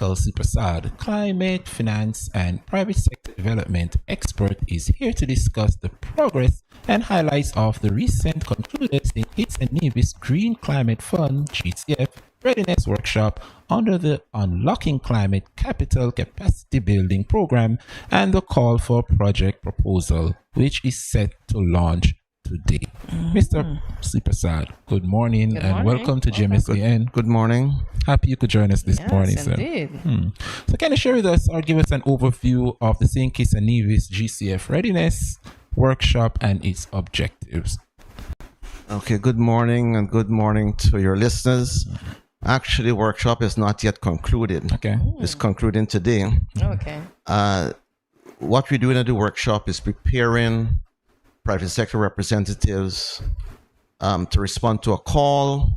Michael Seepersuad, climate, finance, and private sector development expert, is here to discuss the progress and highlights of the recent concluded stkitts and Nevis Green Climate Fund (GCF) Readiness Workshop under the Unlocking Climate Capital Capacity Building Program and the call for project proposal, which is set to launch today. Mr. Seepersuad, good morning and welcome to GMSKN. Good morning. Happy you could join us this morning, Yes, sir. indeed. So can you share with us or give us an overview of the stkitts and Nevis GCF Readiness Workshop and its objectives? Okay, good morning and good morning to your listeners. Actually, workshop is not yet concluded. Okay. It's concluding today. Okay. What we're doing at the workshop is preparing private sector representatives to respond to a call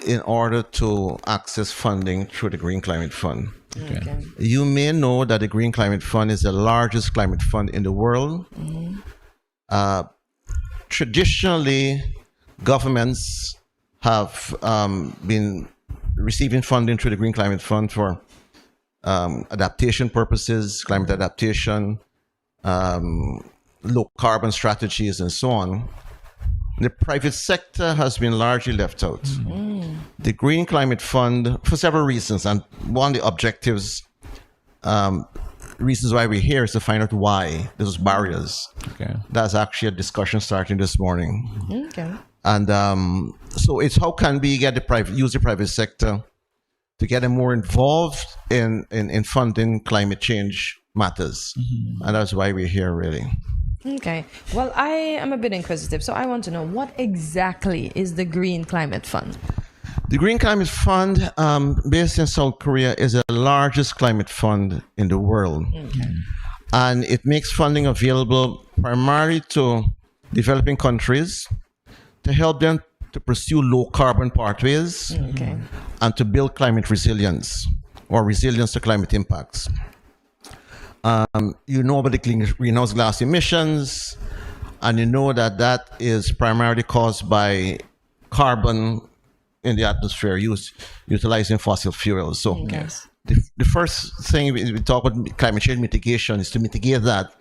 in order to access funding through the Green Climate Fund. Okay. You may know that the Green Climate Fund is the largest climate fund in the world. Traditionally, governments have been receiving funding through the Green Climate Fund for adaptation purposes, climate adaptation, low carbon strategies, and so on. The private sector has been largely left out. The Green Climate Fund, for several reasons, and one of the objectives, reasons why we're here is to find out why those barriers. Okay. That's actually a discussion starting this morning. Okay. And so it's how can we get use the private sector to get them more involved in funding climate change matters. And that's why we're here, really. Okay. Well, I am a bit inquisitive, so I want to know what exactly is the Green Climate Fund? The Green Climate Fund, based in South Korea, is the largest climate fund in the world. And it makes funding available primarily to developing countries to help them to pursue low carbon pathways Okay. and to build climate resilience or resilience to climate impacts. You know about the greenhouse gas emissions, and you know that that is primarily caused by carbon in the atmosphere utilizing fossil fuels. So Yes. the first thing we talk about climate change mitigation is to mitigate that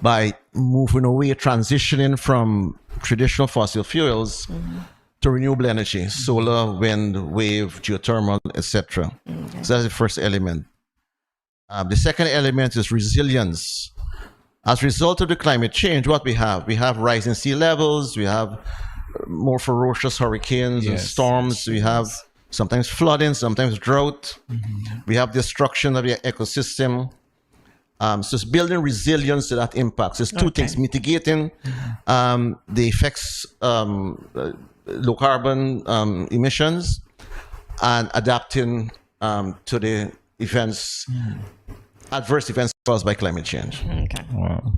by moving away, transitioning from traditional fossil fuels to renewable energy, solar, wind, wave, geothermal, etc. So that's the first element. The second element is resilience. As a result of the climate change, what we have rising sea levels, we have more ferocious hurricanes and storms, we have sometimes flooding, sometimes drought, we have destruction of the ecosystem. So it's building resilience to that impact. So it's two things: mitigating the effects, low carbon emissions, and adapting to the events, adverse events caused by climate change. Okay. Wow.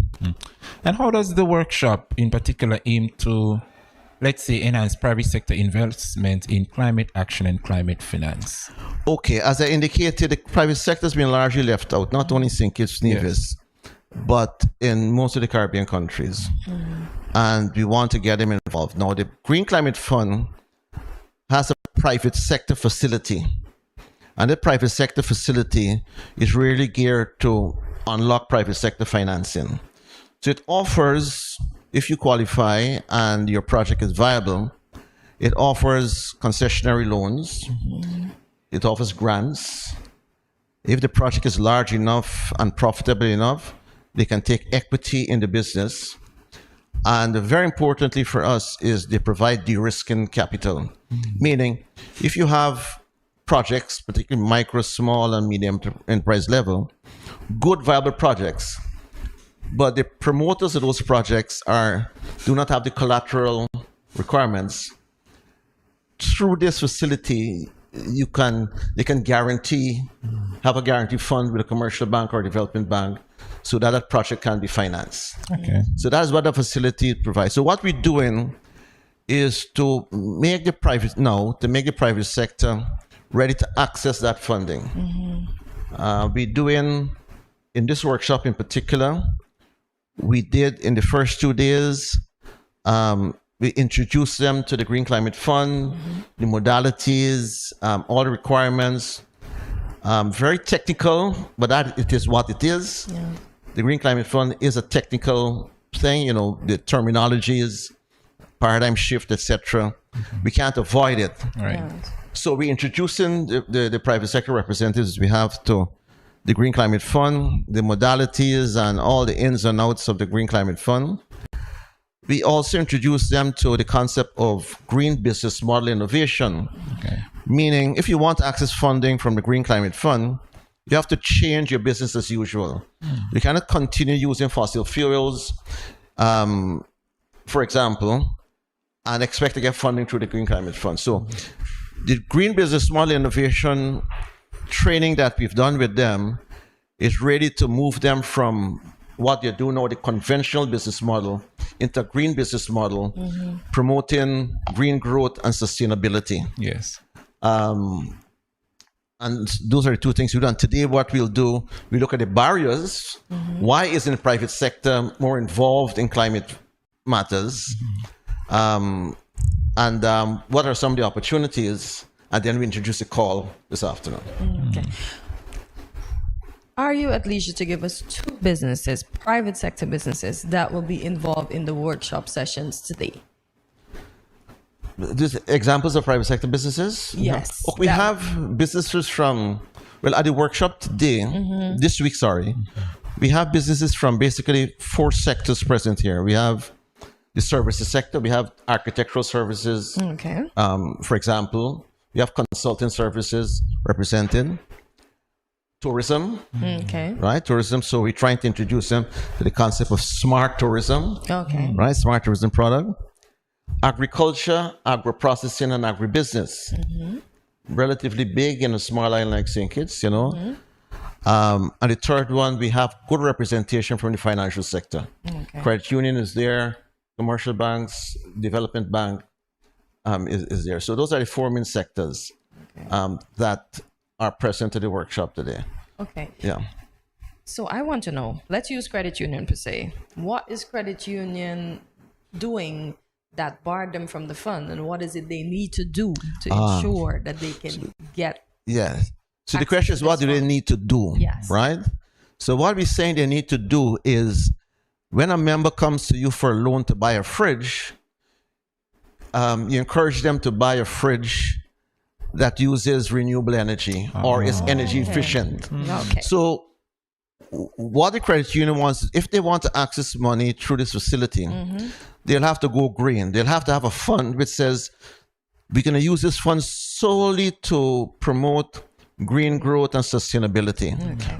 And how does the workshop in particular aim to, let's say, enhance private sector investment in climate action and climate finance? Okay, as I indicated, the private sector has been largely left out, not only stkitts, Nevis, but in most of the Caribbean countries. And we want to get them involved. Now, the Green Climate Fund has a private sector facility. And the private sector facility is really geared to unlock private sector financing. So it offers, if you qualify and your project is viable, it offers concessionary loans. It offers grants. If the project is large enough and profitable enough, they can take equity in the business. And very importantly for us is they provide de-risking capital. Meaning, if you have projects, particularly micro, small, and medium enterprise level, good viable projects, but the promoters of those projects do not have the collateral requirements. Through this facility, they can guarantee, have a guarantee fund with a commercial bank or development bank, so that that project can be financed. Okay. So that's what the facility provides. So what we're doing is to make the private sector ready to access that funding. We're doing, in this workshop in particular, we did in the first 2 days, we introduced them to the Green Climate Fund, the modalities, all the requirements, Very technical, but that it is what it is. Yeah. The Green Climate Fund is a technical thing. The terminology is paradigm shift, etc. We can't avoid it. Right. So we're introducing the private sector representatives we have to the Green Climate Fund, the modalities and all the ins and outs of the Green Climate Fund. We also introduce them to the concept of green business model innovation. Okay. Meaning, if you want to access funding from the Green Climate Fund, you have to change your business as usual. You cannot continue using fossil fuels, for example, and expect to get funding through the Green Climate Fund. So the green business model innovation training that we've done with them is ready to move them from what they do now, the conventional business model, into a green business model, promoting green growth and sustainability. Yes. And those are the two things we've done. Today, what we'll do, we look at the barriers. Why isn't the private sector more involved in climate matters? And what are some of the opportunities? And then we introduce a call this afternoon. Okay. Are you at leisure to give us 2 businesses, private sector businesses, that will be involved in the workshop sessions today? These examples of private sector businesses? Yes. We have businesses from, at the workshop today, this week, we have businesses from basically 4 sectors present here. We have the services sector, we have architectural services. Okay. For example, we have consulting services represented. Tourism, Okay. right? Tourism. So we're trying to introduce them to the concept of smart tourism, Okay. right? Smart tourism product. Agriculture, agro-processing, and agribusiness. Relatively big in a small island like St. Kitts, And the third one, we have good representation from the financial sector. Okay. Credit union is there, commercial banks, development bank is there. So those are the 4 main sectors that are present at the workshop today. Okay. Yeah. So I want to know, let's use credit union per se. What is credit union doing that barred them from the fund, and what is it they need to do to ensure that they can get? Yeah. So the question is, what do they need to do? Yes. Right? So what we're saying they need to do is, when a member comes to you for a loan to buy a fridge, you encourage them to buy a fridge that uses renewable energy or is energy efficient. Okay. So what the credit union wants, if they want to access money through this facility, they'll have to go green. They'll have to have a fund which says, we're going to use this fund solely to promote green growth and sustainability,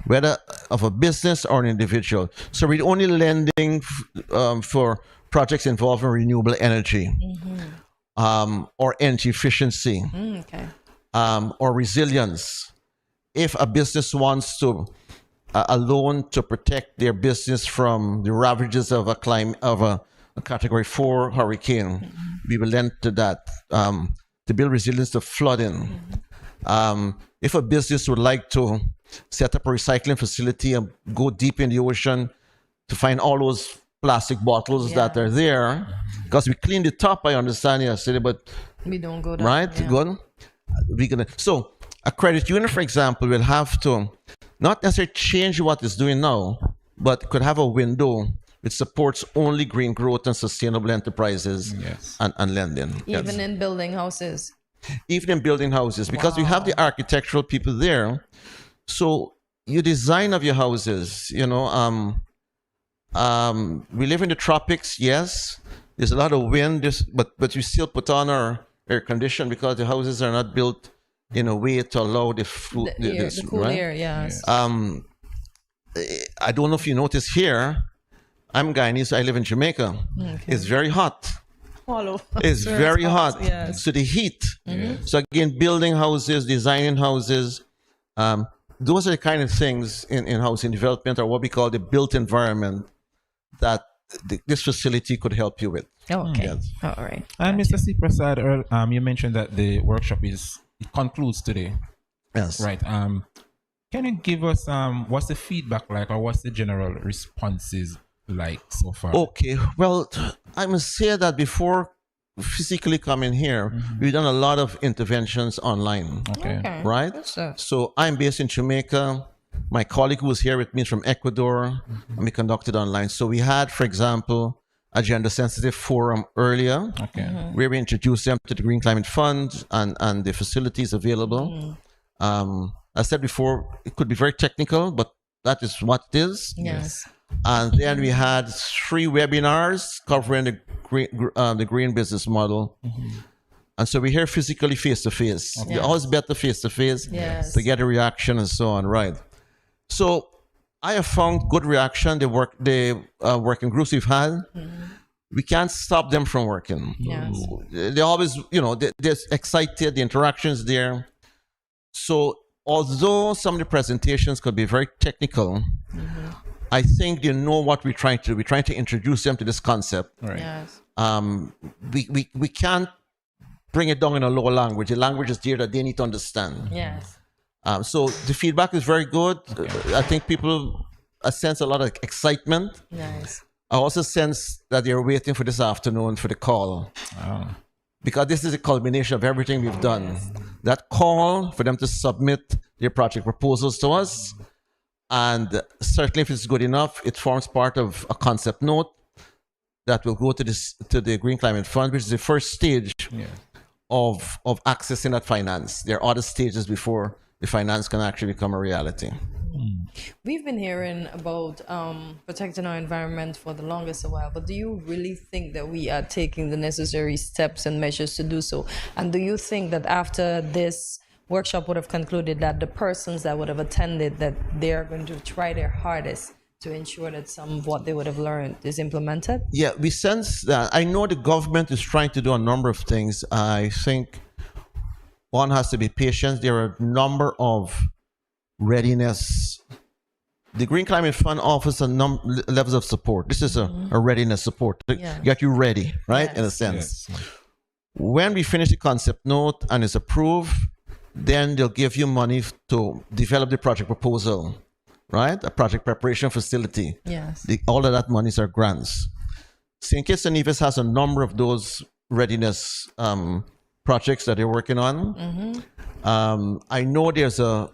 whether of a business or an individual. So we're only lending for projects involving renewable energy or energy efficiency or resilience. If a business wants to a loan to protect their business from the ravages of a Category 4 hurricane, we will lend to that to build resilience to flooding. If a business would like to set up a recycling facility and go deep in the ocean to find all those plastic bottles that are there, because we cleaned it up, I understand yesterday, but we don't go down. Right? Good. So a credit union, for example, will have to not necessarily change what it's doing now, but could have a window which supports only green growth and sustainable enterprises and lending. Even in building houses. Even in building houses, because we have the architectural people there. So your design of your houses, we live in the tropics, yes. There's a lot of wind, but we still put on our air condition because the houses are not built in a way to allow the cool air, yes. I don't know if you notice here, I'm Guyanese, I live in Jamaica. It's very hot. It's very hot. Yes. So the heat. So again, building houses, designing houses, those are the kind of things in housing development, or what we call the built environment, that this facility could help you with. Okay. Yes. All right. And Mr. Seepersuad, you mentioned that the workshop it concludes today. Yes. Right. Can you give us what's the feedback like, or what's the general responses like so far? Okay. Well, I must say that before physically come in here, we've done a lot of interventions online. Okay. Right? So I'm based in Jamaica. My colleague who was here with me is from Ecuador, and we conducted online. So we had, for example, a gender-sensitive forum earlier, where we introduced them to the Green Climate Fund and the facilities available. I said before, it could be very technical, but that is what it is. Yes. And then we had 3 webinars covering the green business model. And so we're here physically face-to-face. Okay. It's always better face-to-face to get a reaction and so on, right? So I have found good reaction. The working groups we've had, we can't stop them from working. Yes. They always, they're excited, the interaction's there. So although some of the presentations could be very technical, I think they know what we're trying to do. We're trying to introduce them to this concept. Right. Yes. We can't bring it down in a lower language. The language is there that they need to understand. Yes. So the feedback is very good. I think people sense a lot of excitement. Nice. I also sense that they're waiting for this afternoon for the call. Because this is a culmination of everything we've done. That call for them to submit their project proposals to us. And certainly if it's good enough, it forms part of a concept note that will go to the Green Climate Fund, which is the first stage of accessing that finance. There are other stages before the finance can actually become a reality. We've been hearing about protecting our environment for the longest while, but do you really think that we are taking the necessary steps and measures to do so? And do you think that after this workshop would have concluded that the persons that would have attended, that they are going to try their hardest to ensure that some of what they would have learned is implemented? Yeah, we sense that. I know the government is trying to do a number of things. I think one has to be patient. There are a number of readiness. The Green Climate Fund offers a levels of support. This is a readiness support to get you ready, right? In a sense. When we finish the concept note and it's approved, then they'll give you money to develop the project proposal, right? A project preparation facility. Yes. All of that monies are grants. Stkitts has a number of those readiness projects that they're working on. I know there's a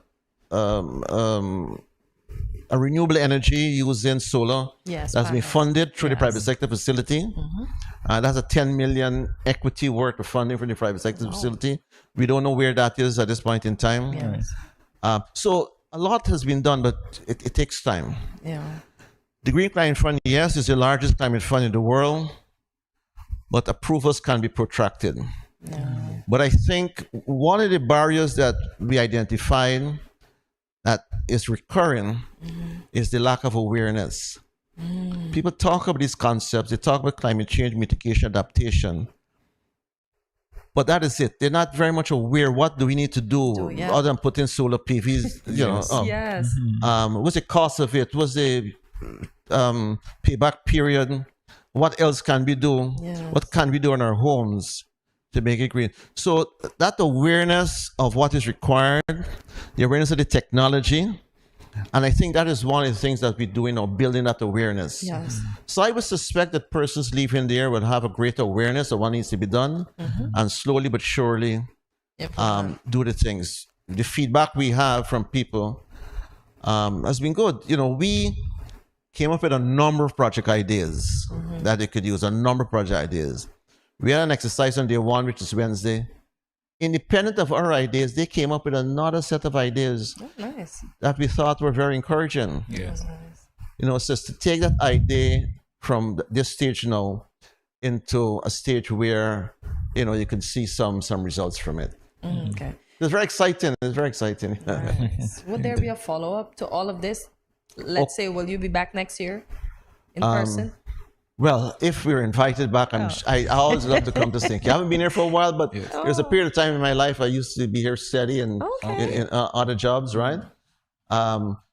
renewable energy using solar that's been funded through the private sector facility. That's a 10 million equity worth of funding from the private sector facility. We don't know where that is at this point in time. So a lot has been done, but it takes time. The Green Climate Fund, yes, is the largest climate fund in the world, but approvals can be protracted. But I think one of the barriers that we identified that is recurring is the lack of awareness. People talk about these concepts, they talk about climate change, mitigation, adaptation, but that is it. They're not very much aware what do we need to do other than put in solar PVs, what's the cost of it, what's the payback period, what else can we do, what can we do in our homes to make it green. So that awareness of what is required, the awareness of the technology, and I think that is one of the things that we're doing, or building that awareness. So I would suspect that persons leaving there will have a greater awareness of what needs to be done, and slowly but surely do the things. The feedback we have from people has been good. We came up with a number of project ideas that they could use, a number of project ideas. We had an exercise on day 1, which is Wednesday. Independent of our ideas, they came up with another set of ideas that we thought were very encouraging. So to take that idea from this stage now into a stage where, you can see some results from it. It's very exciting. It's very exciting. Would there be a follow-up to all of this? Let's say, will you be back next year in person? Well, if we're invited back, I always love to come to Sink. I haven't been here for a while, but there's a period of time in my life I used to be here steady and in other jobs, right?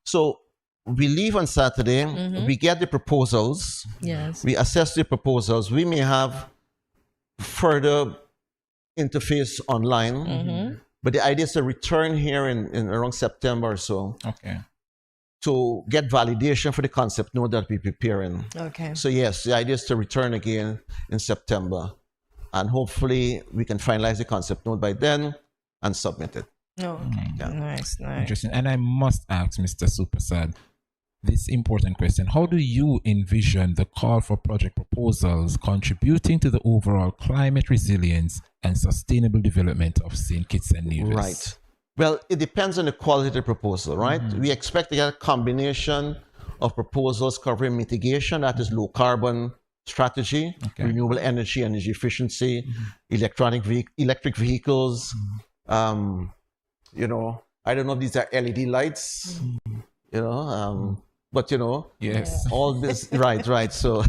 So we leave on Saturday. We get the proposals. We assess the proposals. We may have further interface online, but the idea is to return here in around September or so. To get validation for the concept note that we're preparing. So yes, the idea is to return again in September and hopefully we can finalize the concept note by then and submit it. Okay. Nice. Interesting. And I must ask Mr. Seepersuad this important question. How do you envision the call for project proposals contributing to the overall climate resilience and sustainable development of St. Kitts and Nevis? Right. Well, it depends on the quality of the proposal, right? We expect to get a combination of proposals covering mitigation, that is low carbon strategy, renewable energy, energy efficiency, electric vehicles. You know, I don't know if these are LED lights, you know, but you know, all this, right. So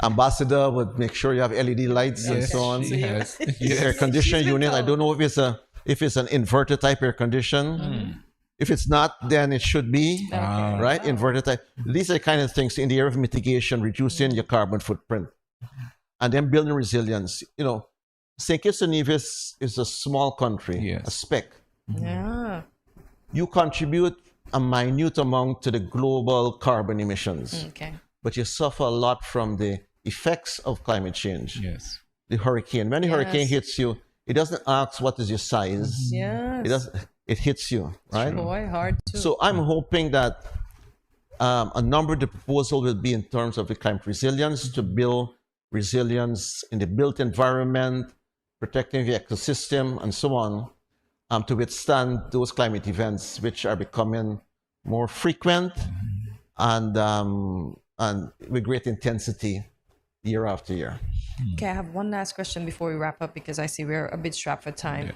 ambassador would make sure you have LED lights and so on. Air conditioning unit. I don't know if it's an inverter type air condition. If it's not, then it should be right inverter type. These are the kind of things in the area of mitigation, reducing your carbon footprint, and then building resilience. You know, St. Kitts and Nevis is a small country, a speck. Yeah. You contribute a minute amount to the global carbon emissions, but you suffer a lot from the effects of climate change. Yes. The hurricane. When the hurricane hits you, it doesn't ask what is your size. Yes. It doesn't. It hits you, right? Boy, hard to. So I'm hoping that a number of the proposal will be in terms of the climate resilience, to build resilience in the built environment, protecting the ecosystem, and so on. To withstand those climate events which are becoming more frequent and with great intensity year after year. Okay, I have one last question before we wrap up, because I see we're a bit strapped for time.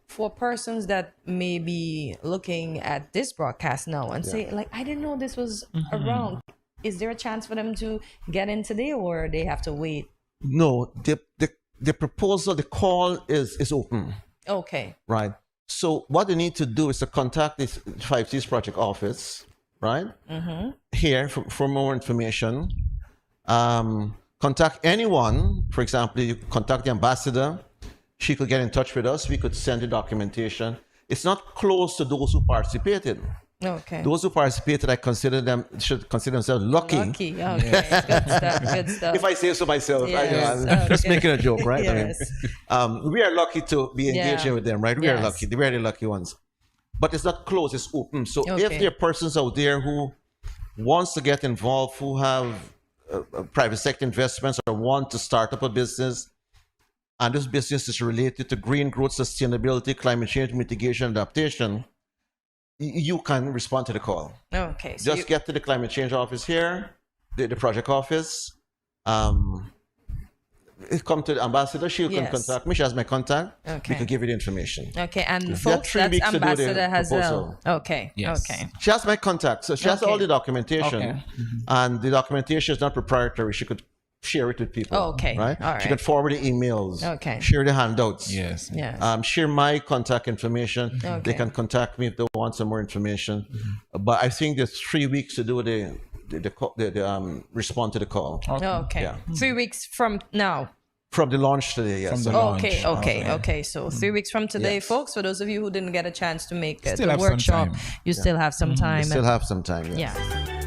For persons that may be looking at this broadcast now and say, like, I didn't know this was around, is there a chance for them to get in today, or they have to wait? No, the proposal, the call is open. Okay. Right. So what they need to do is to contact this 5Cs project office, right? Here for more information. Contact anyone. For example, you contact the ambassador. She could get in touch with us. We could send the documentation. It's not closed to those who participated. Okay. Those who participated, should consider themselves lucky. Okay. Good stuff. If I say so myself, Yes. I'm just making a joke, right? Yes. I mean, we are lucky to be engaging with them, right? We are lucky. We're the lucky ones. But it's not closed, it's open. So if there are persons out there who wants to get involved, who have private sector investments or want to start up a business, and this business is related to green growth, sustainability, climate change, mitigation, adaptation, you can respond to the call. Okay. So just get to the climate change office here, the project office. Come to the ambassador. She can contact me. She has my contact. Okay. We can give you the information. Okay. And folks, that's Ambassador Hazel. Okay. Yes. Okay. She has my contact. So she has all the documentation. And the documentation is not proprietary. She could share it with people. Okay. Right? All right. She could forward the emails. Okay. Share the handouts. Yes. Yes. Share my contact information. Okay. They can contact me if they want some more information. But I think there's 3 weeks to do the respond to the call. Okay. Yeah. 3 weeks from now. From the launch today, yes. From the launch. Okay. So 3 weeks from today, folks, for those of you who didn't get a chance to make Still the have some workshop, time. you still have some time. Still have some time, yes. Yeah.